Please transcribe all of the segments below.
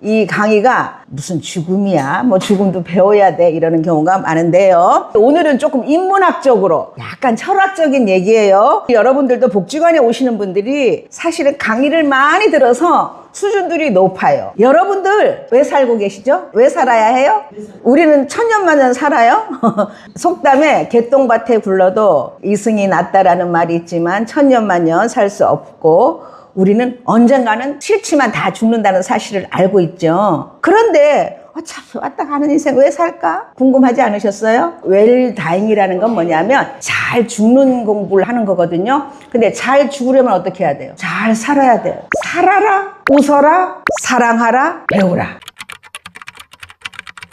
이 강의가 무슨 죽음이야, 뭐 죽음도 배워야 돼, 이러는 경우가 많은데요. 오늘은 조금 인문학적으로 약간 철학적인 얘기예요. 여러분들도 복지관에 오시는 분들이 사실은 강의를 많이 들어서 수준들이 높아요. 여러분들 왜 살고 계시죠? 왜 살아야 해요? 우리는 천년만년 살아요. 속담에 개똥밭에 굴러도 이승이 낫다라는 말이 있지만 천년만년 살 수 없고 우리는 언젠가는 싫지만 다 죽는다는 사실을 알고 있죠. 그런데 어차피 왔다 가는 인생 왜 살까? 궁금하지 않으셨어요? 웰다잉이라는 건 뭐냐면 잘 죽는 공부를 하는 거거든요. 근데 잘 죽으려면 어떻게 해야 돼요? 잘 살아야 돼요. 살아라, 웃어라, 사랑하라, 배우라.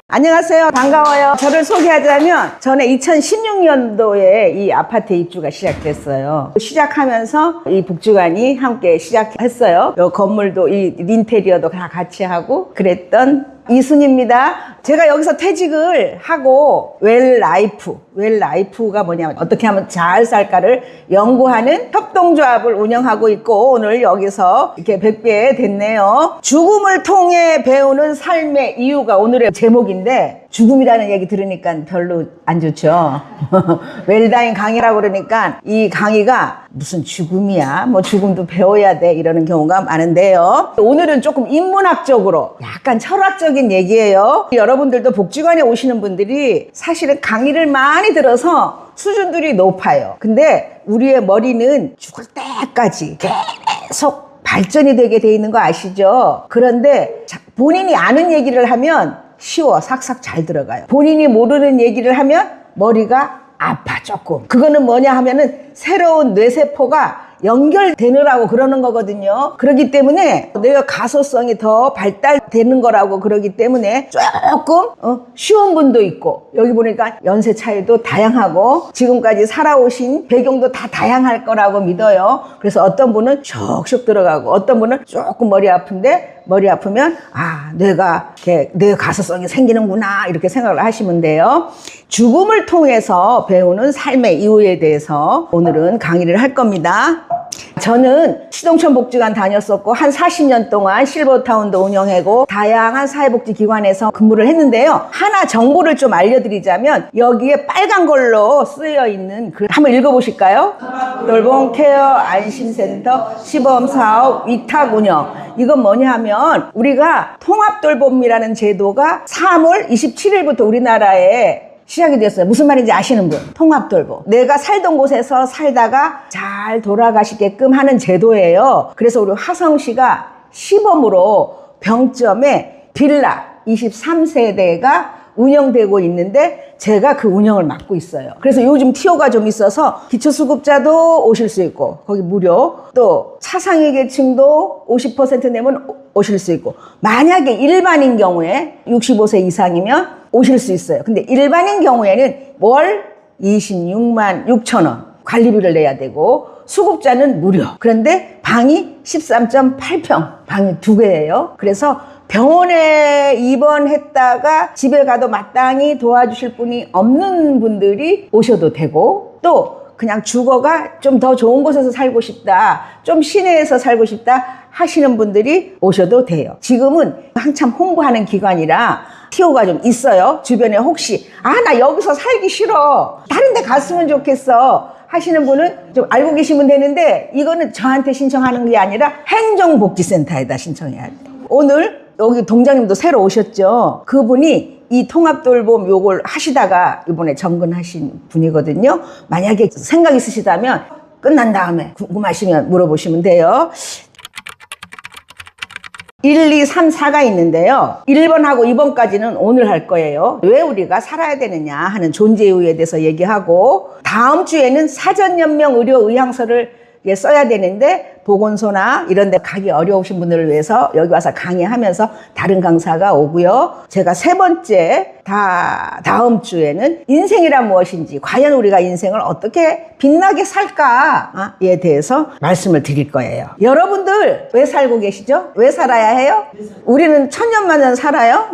안녕하세요. 반가워요. 저를 소개하자면 저는 2016년도에 이 아파트 입주가 시작됐어요. 시작하면서 이 복지관이 함께 시작했어요. 이 건물도 이 인테리어도 다 같이 하고 그랬던 이순입니다. 제가 여기서 퇴직을 하고 웰라이프가 뭐냐면 어떻게 하면 잘 살까를 연구하는 협동조합을 운영하고 있고 오늘 여기서 이렇게 뵙게 됐네요. 죽음을 통해 배우는 삶의 이유가 오늘의 제목인데 죽음이라는 얘기 들으니까 별로 안 좋죠. 웰다잉 강의라고 그러니까 이 강의가 무슨 죽음이야, 뭐 죽음도 배워야 돼, 이러는 경우가 많은데요. 오늘은 조금 인문학적으로 약간 철학적인 얘기예요. 여러분들도 복지관에 오시는 분들이 사실은 강의를 많이 들어서 수준들이 높아요. 근데 우리의 머리는 죽을 때까지 계속 발전이 되게 돼 있는 거 아시죠? 그런데 본인이 아는 얘기를 하면 쉬워, 삭삭 잘 들어가요. 본인이 모르는 얘기를 하면 머리가 아파 조금. 그거는 뭐냐 하면은 새로운 뇌세포가 연결되느라고 그러는 거거든요. 그렇기 때문에 뇌의 가소성이 더 발달되는 거라고 그러기 때문에 조금 쉬운 분도 있고 여기 보니까 연세 차이도 다양하고 지금까지 살아오신 배경도 다 다양할 거라고 믿어요. 그래서 어떤 분은 슉슉 들어가고 어떤 분은 조금 머리 아픈데 머리 아프면 뇌가 이렇게 뇌 가소성이 생기는구나 이렇게 생각을 하시면 돼요. 죽음을 통해서 배우는 삶의 이유에 대해서 오늘은 강의를 할 겁니다. 저는 시동천 복지관 다녔었고 한 40년 동안 실버타운도 운영하고 다양한 사회복지기관에서 근무를 했는데요. 하나 정보를 좀 알려드리자면 여기에 빨간 걸로 쓰여 있는 글 한번 읽어보실까요? 돌봄 케어 안심센터 시범사업 위탁 운영. 이건 뭐냐 하면 우리가 통합돌봄이라는 제도가 3월 27일부터 우리나라에 시작이 됐어요. 무슨 말인지 아시는 분? 통합돌봄. 내가 살던 곳에서 살다가 잘 돌아가시게끔 하는 제도예요. 그래서 우리 화성시가 시범으로 병점에 빌라 23세대가 운영되고 있는데 제가 그 운영을 맡고 있어요. 그래서 요즘 티오가 좀 있어서 기초수급자도 오실 수 있고 거기 무료, 또 차상위 계층도 50% 내면 오실 수 있고 만약에 일반인 경우에 65세 이상이면 오실 수 있어요. 근데 일반인 경우에는 월 26만 6천 원 관리비를 내야 되고 수급자는 무료. 그런데 방이 13.8평, 방이 2개예요. 그래서 병원에 입원했다가 집에 가도 마땅히 도와주실 분이 없는 분들이 오셔도 되고 또 그냥 주거가 좀 더 좋은 곳에서 살고 싶다, 좀 시내에서 살고 싶다 하시는 분들이 오셔도 돼요. 지금은 한참 홍보하는 기관이라 티오가 좀 있어요. 주변에 혹시 나 여기서 살기 싫어, 다른 데 갔으면 좋겠어 하시는 분은 좀 알고 계시면 되는데 이거는 저한테 신청하는 게 아니라 행정복지센터에다 신청해야 돼요. 오늘 여기 동장님도 새로 오셨죠. 그분이 이 통합돌봄 요걸 하시다가 이번에 정근하신 분이거든요. 만약에 생각 있으시다면 끝난 다음에 궁금하시면 물어보시면 돼요. 1, 2, 3, 4가 있는데요. 1번하고 2번까지는 오늘 할 거예요. 왜 우리가 살아야 되느냐 하는 존재 이유에 대해서 얘기하고 다음 주에는 사전연명 의료 의향서를 써야 되는데 보건소나 이런 데 가기 어려우신 분들을 위해서 여기 와서 강의하면서 다른 강사가 오고요. 제가 3번째 다음 주에는 인생이란 무엇인지, 과연 우리가 인생을 어떻게 빛나게 살까에 대해서 말씀을 드릴 거예요. 여러분들 왜 살고 계시죠? 왜 살아야 해요? 우리는 천년만년 살아요.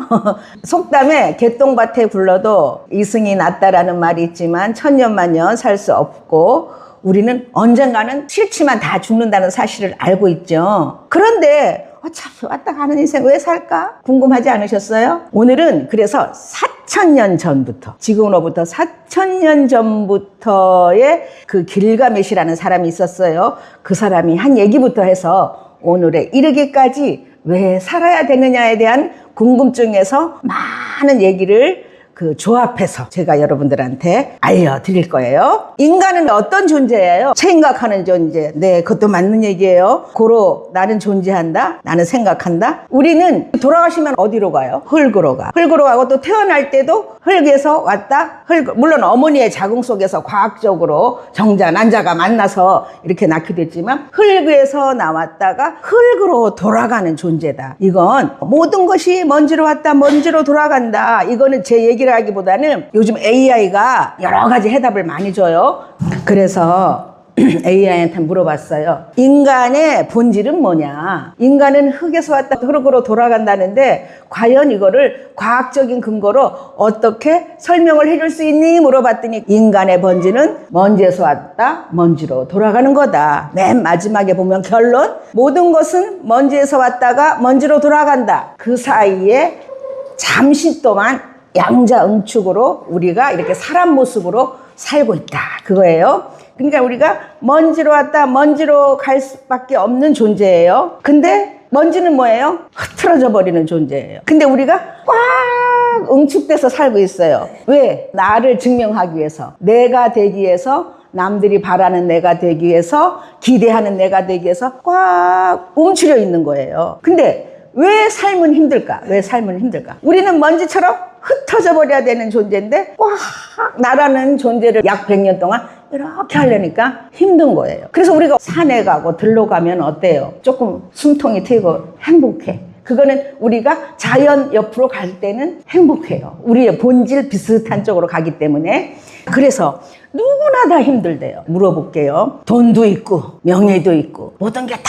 속담에 개똥밭에 굴러도 이승이 낫다라는 말이 있지만 천년만년 살 수 없고 우리는 언젠가는 싫지만 다 죽는다는 사실을 알고 있죠. 그런데 어차피 왔다 가는 인생 왜 살까? 궁금하지 않으셨어요? 오늘은 그래서 4,000년 전부터, 지금으로부터 4,000년 전부터의 그 길가메시라는 사람이 있었어요. 그 사람이 한 얘기부터 해서 오늘에 이르기까지 왜 살아야 되느냐에 대한 궁금증에서 많은 얘기를 그 조합해서 제가 여러분들한테 알려드릴 거예요. 인간은 어떤 존재예요? 생각하는 존재. 네, 그것도 맞는 얘기예요. 고로 나는 존재한다. 나는 생각한다. 우리는 돌아가시면 어디로 가요? 흙으로 가. 흙으로 가고 또 태어날 때도 흙에서 왔다. 물론 어머니의 자궁 속에서 과학적으로 정자, 난자가 만나서 이렇게 낳게 됐지만 흙에서 나왔다가 흙으로 돌아가는 존재다. 이건 모든 것이 먼지로 왔다, 먼지로 돌아간다. 이거는 제 얘기를 하기보다는 요즘 AI가 여러 가지 해답을 많이 줘요. 그래서 AI한테 물어봤어요. 인간의 본질은 뭐냐? 인간은 흙에서 왔다 흙으로 돌아간다는데 과연 이거를 과학적인 근거로 어떻게 설명을 해줄 수 있니? 물어봤더니 인간의 본질은 먼지에서 왔다 먼지로 돌아가는 거다. 맨 마지막에 보면 결론, 모든 것은 먼지에서 왔다가 먼지로 돌아간다. 그 사이에 잠시 동안 양자응축으로 우리가 이렇게 사람 모습으로 살고 있다. 그거예요. 그러니까 우리가 먼지로 왔다 먼지로 갈 수밖에 없는 존재예요. 근데 먼지는 뭐예요? 흐트러져 버리는 존재예요. 근데 우리가 꽉 응축돼서 살고 있어요. 왜? 나를 증명하기 위해서, 내가 되기 위해서, 남들이 바라는 내가 되기 위해서, 기대하는 내가 되기 위해서 꽉 움츠려 있는 거예요. 근데 왜 삶은 힘들까? 왜 삶은 힘들까? 우리는 먼지처럼 흩어져 버려야 되는 존재인데 꽉 나라는 존재를 약 100년 동안 이렇게 하려니까 힘든 거예요. 그래서 우리가 산에 가고 들로 가면 어때요? 조금 숨통이 트이고 행복해. 그거는 우리가 자연 옆으로 갈 때는 행복해요. 우리의 본질 비슷한 쪽으로 가기 때문에. 그래서 누구나 다 힘들대요. 물어볼게요. 돈도 있고 명예도 있고 모든 게 다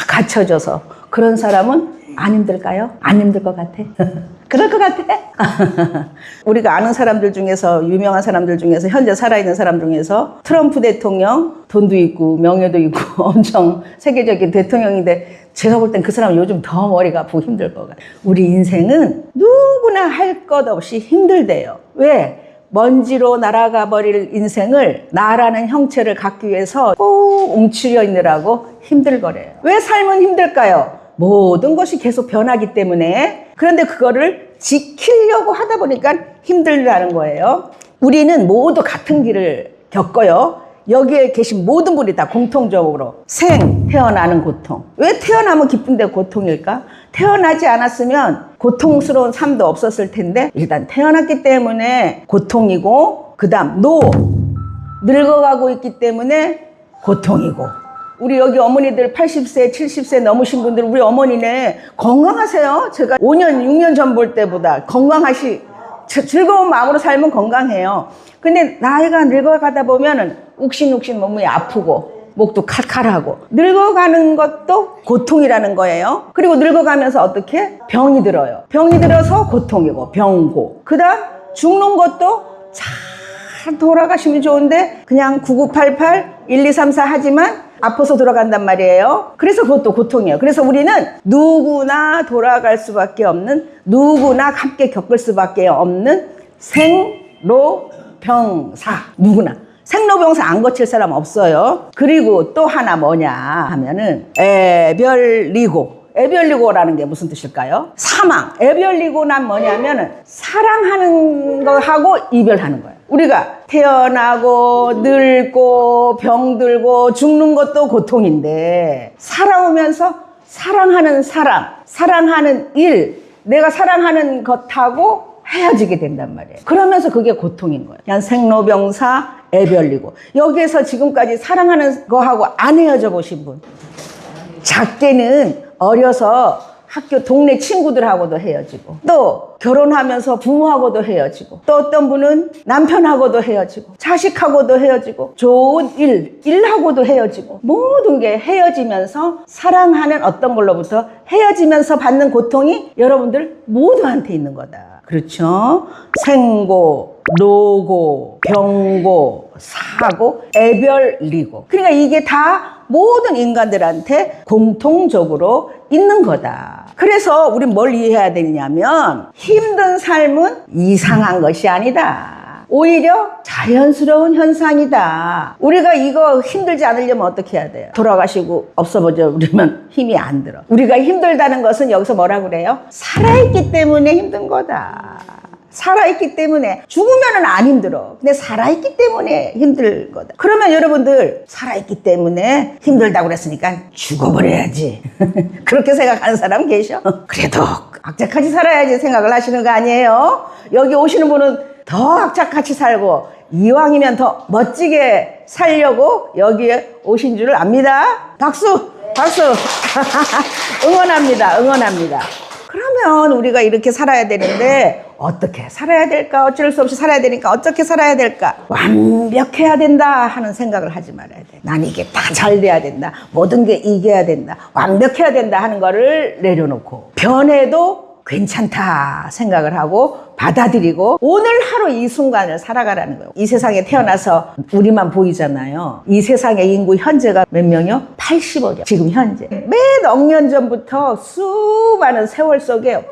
갖춰져서 그런 사람은 안 힘들까요? 안 힘들 것 같아? 그럴 것 같아? 우리가 아는 사람들 중에서, 유명한 사람들 중에서, 현재 살아있는 사람 중에서 트럼프 대통령 돈도 있고 명예도 있고 엄청 세계적인 대통령인데 제가 볼 땐 그 사람은 요즘 더 머리가 아프고 힘들 것 같아요. 우리 인생은 누구나 할 것 없이 힘들대요. 왜? 먼지로 날아가 버릴 인생을 나라는 형체를 갖기 위해서 꼭 움츠려 있느라고 힘들거래요. 왜 삶은 힘들까요? 모든 것이 계속 변하기 때문에. 그런데 그거를 지키려고 하다 보니까 힘들다는 거예요. 우리는 모두 같은 길을 겪어요. 여기에 계신 모든 분이 다 공통적으로 태어나는 고통. 왜 태어나면 기쁜데 고통일까? 태어나지 않았으면 고통스러운 삶도 없었을 텐데 일단 태어났기 때문에 고통이고, 그 다음 늙어가고 있기 때문에 고통이고. 우리 여기 어머니들 80세, 70세 넘으신 분들, 우리 어머니네 건강하세요. 제가 5년, 6년 전 볼 때보다 즐거운 마음으로 살면 건강해요. 근데 나이가 늙어가다 보면은 욱신욱신 몸이 아프고 목도 칼칼하고 늙어가는 것도 고통이라는 거예요. 그리고 늙어가면서 어떻게? 병이 들어요. 병이 들어서 고통이고 병고. 그 다음 죽는 것도 잘 돌아가시면 좋은데 그냥 9988, 1234 하지만 아파서 돌아간단 말이에요. 그래서 그것도 고통이에요. 그래서 우리는 누구나 돌아갈 수밖에 없는, 누구나 함께 겪을 수밖에 없는 생로병사. 누구나. 생로병사 안 거칠 사람 없어요. 그리고 또 하나 뭐냐 하면은 애별리고. 애별리고라는 게 무슨 뜻일까요? 사망. 애별리고는 뭐냐면은 사랑하는 거하고 이별하는 거예요. 우리가 태어나고 늙고 병들고 죽는 것도 고통인데 살아오면서 사랑하는 사람, 사랑하는 일, 내가 사랑하는 것하고 헤어지게 된단 말이에요. 그러면서 그게 고통인 거예요. 그냥 생로병사, 애별리고. 여기에서 지금까지 사랑하는 거하고 안 헤어져 보신 분. 작게는 어려서 학교 동네 친구들하고도 헤어지고, 또 결혼하면서 부모하고도 헤어지고, 또 어떤 분은 남편하고도 헤어지고, 자식하고도 헤어지고, 좋은 일하고도 헤어지고, 모든 게 헤어지면서 사랑하는 어떤 걸로부터 헤어지면서 받는 고통이 여러분들 모두한테 있는 거다. 그렇죠? 생고, 노고, 병고, 사고, 애별리고. 그러니까 이게 다 모든 인간들한테 공통적으로 있는 거다. 그래서 우린 뭘 이해해야 되냐면 힘든 삶은 이상한 것이 아니다. 오히려 자연스러운 현상이다. 우리가 이거 힘들지 않으려면 어떻게 해야 돼요? 돌아가시고 없어버리면 힘이 안 들어. 우리가 힘들다는 것은 여기서 뭐라 그래요? 살아있기 때문에 힘든 거다. 살아있기 때문에. 죽으면은 안 힘들어. 근데 살아있기 때문에 힘들 거다. 그러면 여러분들 살아있기 때문에 힘들다고 그랬으니까 죽어버려야지. 그렇게 생각하는 사람 계셔? 그래도 악착같이 살아야지 생각을 하시는 거 아니에요? 여기 오시는 분은 더 악착같이 살고 이왕이면 더 멋지게 살려고 여기에 오신 줄 압니다. 박수! 박수! 응원합니다. 응원합니다. 그러면 우리가 이렇게 살아야 되는데 어떻게 살아야 될까? 어쩔 수 없이 살아야 되니까 어떻게 살아야 될까? 완벽해야 된다 하는 생각을 하지 말아야 돼. 난 이게 다 잘 돼야 된다. 모든 게 이겨야 된다. 완벽해야 된다 하는 거를 내려놓고 변해도 괜찮다 생각을 하고 받아들이고 오늘 하루 이 순간을 살아가라는 거예요. 이 세상에 태어나서 우리만 보이잖아요. 이 세상의 인구 현재가 몇 명이요? 80억이요. 지금 현재. 몇억 년 전부터 수많은 세월 속에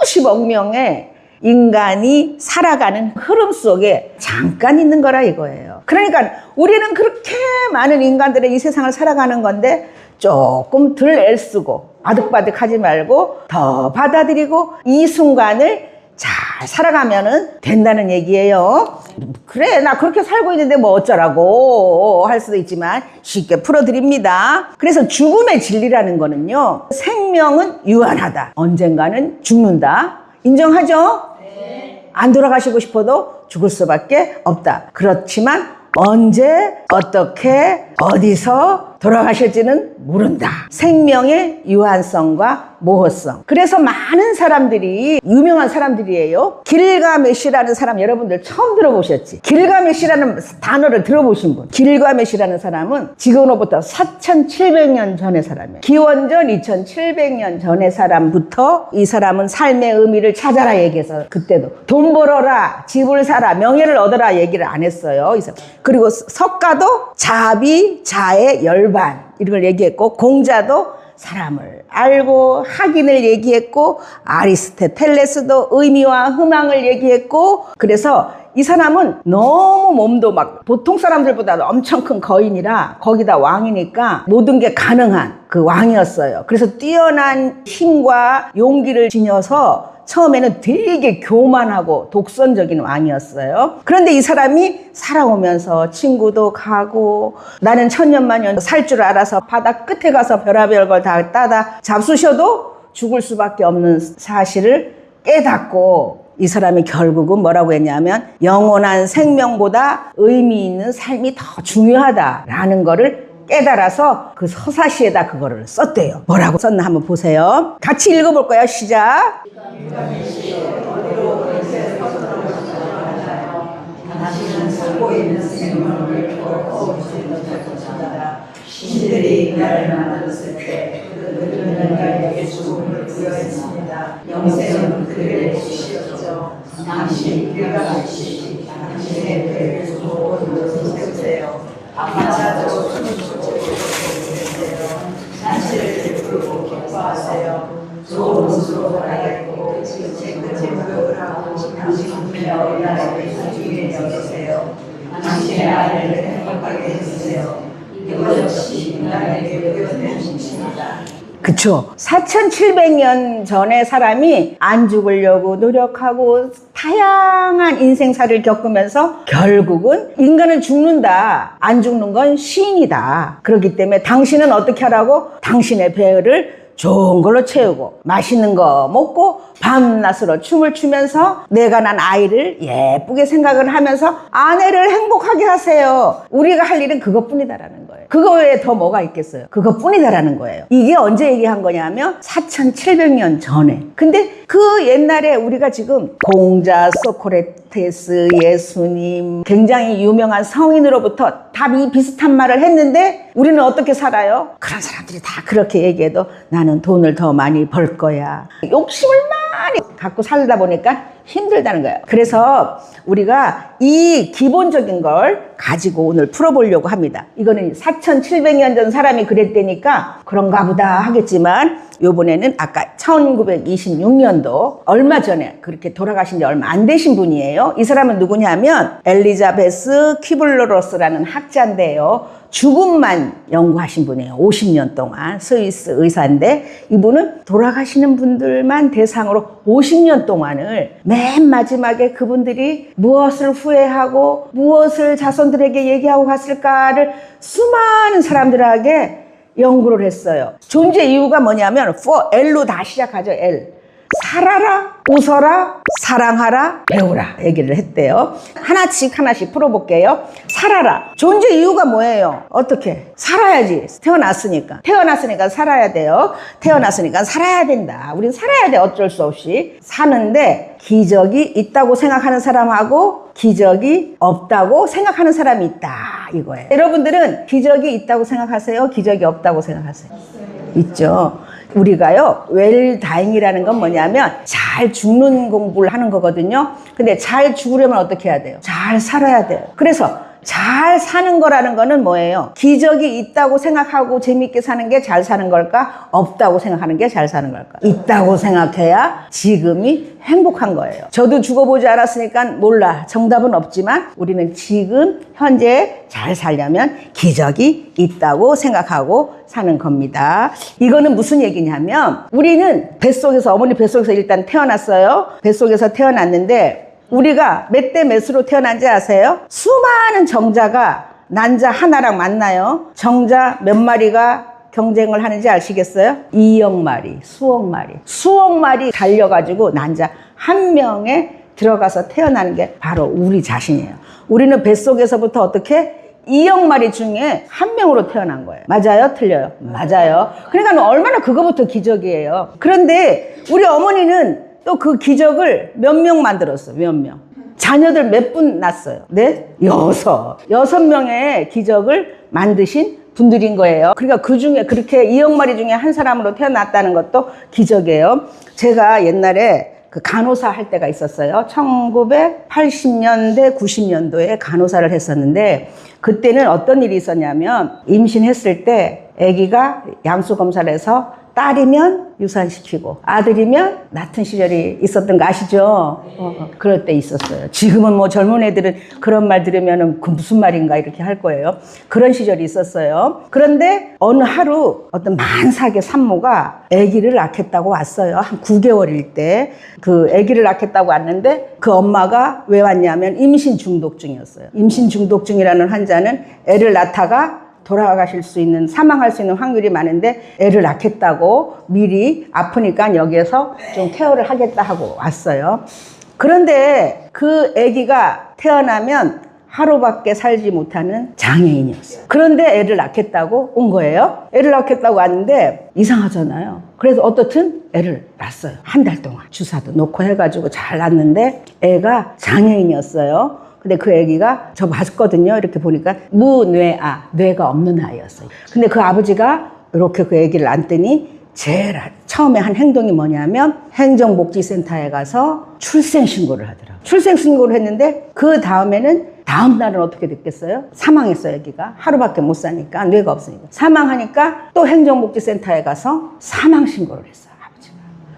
수십억 명의 인간이 살아가는 흐름 속에 잠깐 있는 거라 이거예요. 그러니까 우리는 그렇게 많은 인간들의 이 세상을 살아가는 건데 조금 덜 애쓰고 아득바득 하지 말고 더 받아들이고 이 순간을 잘 살아가면 된다는 얘기예요. 그래 나 그렇게 살고 있는데 뭐 어쩌라고 할 수도 있지만 쉽게 풀어드립니다. 그래서 죽음의 진리라는 거는요, 생명은 유한하다. 언젠가는 죽는다. 인정하죠? 네. 안 돌아가시고 싶어도 죽을 수밖에 없다. 그렇지만 언제 어떻게 어디서 돌아가실지는 모른다. 생명의 유한성과 모호성. 그래서 많은 사람들이 유명한 사람들이에요. 길가메시라는 사람 여러분들 처음 들어보셨지? 길가메시라는 단어를 들어보신 분. 길가메시라는 사람은 지금으로부터 4,700년 전의 사람이에요. 기원전 2,700년 전의 사람부터 이 사람은 삶의 의미를 찾아라 얘기해서 그때도 돈 벌어라, 집을 사라, 명예를 얻어라 얘기를 안 했어요. 이 사람. 그리고 석가도 자비, 자애, 열반 이런 걸 얘기했고 공자도 사람을 알고 학인을 얘기했고 아리스토텔레스도 의미와 희망을 얘기했고 그래서 이 사람은 너무 몸도 막 보통 사람들보다 엄청 큰 거인이라 거기다 왕이니까 모든 게 가능한 그 왕이었어요. 그래서 뛰어난 힘과 용기를 지녀서 처음에는 되게 교만하고 독선적인 왕이었어요. 그런데 이 사람이 살아오면서 친구도 가고 나는 천년만년 살 줄 알아서 바다 끝에 가서 별의별 걸 다 따다 잡수셔도 죽을 수밖에 없는 사실을 깨닫고 이 사람이 결국은 뭐라고 했냐면 영원한 생명보다 의미 있는 삶이 더 중요하다라는 거를 깨달아서 그 서사시에다 그거를 썼대요. 뭐라고 썼나 한번 보세요. 같이 읽어볼 거예요. 시작. 당신은 살고 있는 생명을 거두지 못할 것이다. 신들이 나를 만들었을 때 그들은 나에게 죽음을 부여했습니다. 영생은 그들의 것이었죠. 당신 길가메시 당신의 배를 주고 이것을 세우세요. 아마자도 잔치를 베풀고 기뻐하세요. 좋은 옷으로 갈아입고 깨끗이 목욕을 하고 당신이며 나에게 소중히 여기세요. 당신의 아이를 행복하게 해주세요. 이것 역시 인간에게 베푸는 신입니다. 그쵸. 4,700년 전에 사람이 안 죽으려고 노력하고 다양한 인생사를 겪으면서 결국은 인간은 죽는다. 안 죽는 건 시인이다. 그렇기 때문에 당신은 어떻게 하라고? 당신의 배를 좋은 걸로 채우고 맛있는 거 먹고 밤낮으로 춤을 추면서 내가 난 아이를 예쁘게 생각을 하면서 아내를 행복하게 하세요. 우리가 할 일은 그것뿐이다라는 거예요. 그거 외에 더 뭐가 있겠어요? 그것뿐이다라는 거예요. 이게 언제 얘기한 거냐면 4,700년 전에. 근데 그 옛날에 우리가 지금 공자, 소크라테스, 예수님 굉장히 유명한 성인으로부터 다 이 비슷한 말을 했는데 우리는 어떻게 살아요? 그런 사람들이 다 그렇게 얘기해도 나는 돈을 더 많이 벌 거야. 욕심을 많이 갖고 살다 보니까 힘들다는 거예요. 그래서 우리가 이 기본적인 걸 가지고 오늘 풀어보려고 합니다. 이거는 4,700년 전 사람이 그랬다니까 그런가 보다 하겠지만 요번에는 아까 1926년도 얼마 전에 그렇게 돌아가신 지 얼마 안 되신 분이에요. 이 사람은 누구냐면 엘리자베스 퀴블러로스라는 학자인데요. 죽음만 연구하신 분이에요. 50년 동안 스위스 의사인데 이분은 돌아가시는 분들만 대상으로 50년 동안을 맨 마지막에 그분들이 무엇을 후회하고 무엇을 자손들에게 얘기하고 갔을까를 수많은 사람들에게 연구를 했어요. 존재 이유가 뭐냐면 L로 다 시작하죠. L. 살아라, 웃어라, 사랑하라, 배우라 얘기를 했대요. 하나씩 풀어볼게요. 살아라. 존재 이유가 뭐예요? 어떻게? 살아야지. 태어났으니까 살아야 돼요. 태어났으니까 살아야 된다. 우린 살아야 돼. 어쩔 수 없이. 사는데 기적이 있다고 생각하는 사람하고 기적이 없다고 생각하는 사람이 있다 이거예요. 여러분들은 기적이 있다고 생각하세요? 기적이 없다고 생각하세요? 있죠. 우리가요, 웰다잉이라는 건 뭐냐면 잘 죽는 공부를 하는 거거든요. 근데 잘 죽으려면 어떻게 해야 돼요? 잘 살아야 돼요. 그래서 잘 사는 거라는 거는 뭐예요? 기적이 있다고 생각하고 재밌게 사는 게 잘 사는 걸까? 없다고 생각하는 게 잘 사는 걸까? 있다고 생각해야 지금이 행복한 거예요. 저도 죽어보지 않았으니까 몰라. 정답은 없지만 우리는 지금 현재 잘 살려면 기적이 있다고 생각하고 사는 겁니다. 이거는 무슨 얘기냐면 우리는 뱃속에서 어머니 뱃속에서 일단 태어났어요. 뱃속에서 태어났는데 우리가 몇 대 몇으로 태어난지 아세요? 수많은 정자가 난자 하나랑 만나요. 정자 몇 마리가 경쟁을 하는지 아시겠어요? 2억 마리, 수억 마리 달려가지고 난자 한 명에 들어가서 태어나는 게 바로 우리 자신이에요. 우리는 뱃속에서부터 어떻게? 2억 마리 중에 한 명으로 태어난 거예요. 맞아요? 틀려요? 맞아요. 그러니까 얼마나 그거부터 기적이에요. 그런데 우리 어머니는 또 그 기적을 몇 명 만들었어. 몇 명. 자녀들 몇 분 낳았어요? 네? 6명의 기적을 만드신 분들인 거예요. 그러니까 그 중에 그렇게 2억 마리 중에 한 사람으로 태어났다는 것도 기적이에요. 제가 옛날에 그 간호사 할 때가 있었어요. 1980년대, 90년도에 간호사를 했었는데 그때는 어떤 일이 있었냐면 임신했을 때 아기가 양수 검사를 해서 딸이면 유산시키고 아들이면 낳던 시절이 있었던 거 아시죠? 그럴 때 있었어요. 지금은 뭐 젊은 애들은 그런 말 들으면 그 무슨 말인가 이렇게 할 거예요. 그런 시절이 있었어요. 그런데 어느 하루 어떤 만삭의 산모가 아기를 낳겠다고 왔어요. 한 9개월일 때 그 아기를 낳겠다고 왔는데 그 엄마가 왜 왔냐면 임신 중독증이었어요. 임신 중독증이라는 환자는 애를 낳다가 돌아가실 수 있는, 사망할 수 있는 확률이 많은데 애를 낳겠다고 미리 아프니까 여기에서 좀 케어를 하겠다 하고 왔어요. 그런데 그 아기가 태어나면 하루밖에 살지 못하는 장애인이었어요. 그런데 애를 낳겠다고 온 거예요. 애를 낳겠다고 왔는데 이상하잖아요. 그래서 어떻든 애를 낳았어요. 한 달 동안 주사도 놓고 해가지고 잘 낳았는데 애가 장애인이었어요. 근데 그 아기가 저 봤거든요. 이렇게 보니까 무뇌아, 뇌가 없는 아이였어요. 근데 그 아버지가 이렇게 그 아기를 안더니 제일 처음에 한 행동이 뭐냐면 행정복지센터에 가서 출생신고를 하더라고요. 출생신고를 했는데 그 다음에는 다음 날은 어떻게 됐겠어요? 사망했어요. 아기가 하루밖에 못 사니까, 뇌가 없으니까. 사망하니까 또 행정복지센터에 가서 사망신고를 했어요.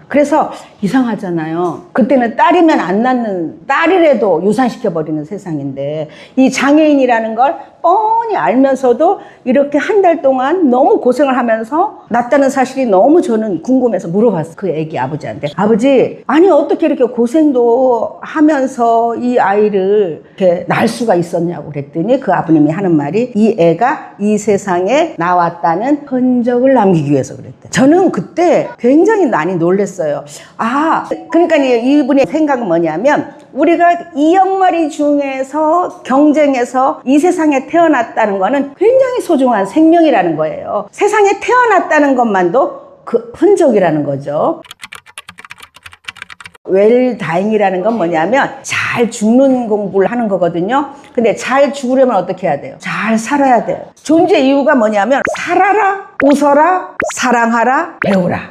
그래서 이상하잖아요. 그때는 딸이면 안 낳는, 딸이라도 유산시켜버리는 세상인데 이 장애인이라는 걸 뻔히 알면서도 이렇게 한 달 동안 너무 고생을 하면서 낳았다는 사실이 너무 저는 궁금해서 물어봤어요. 그 애기 아버지한테. 아버지, 아니 어떻게 이렇게 고생도 하면서 이 아이를 이렇게 낳을 수가 있었냐고 그랬더니 그 아버님이 하는 말이 이 애가 이 세상에 나왔다는 흔적을 남기기 위해서 그랬대요. 저는 그때 굉장히 많이 놀랐어요. 아, 그러니까 이분의 생각은 뭐냐면 우리가 2억 마리 중에서 경쟁해서 이 세상에 태어났다는 거는 굉장히 소중한 생명이라는 거예요. 세상에 태어났다는 것만도 그 흔적이라는 거죠. 웰다잉이라는 건 뭐냐면 잘 죽는 공부를 하는 거거든요. 근데 잘 죽으려면 어떻게 해야 돼요? 잘 살아야 돼요. 존재 이유가 뭐냐면 살아라, 웃어라, 사랑하라, 배우라.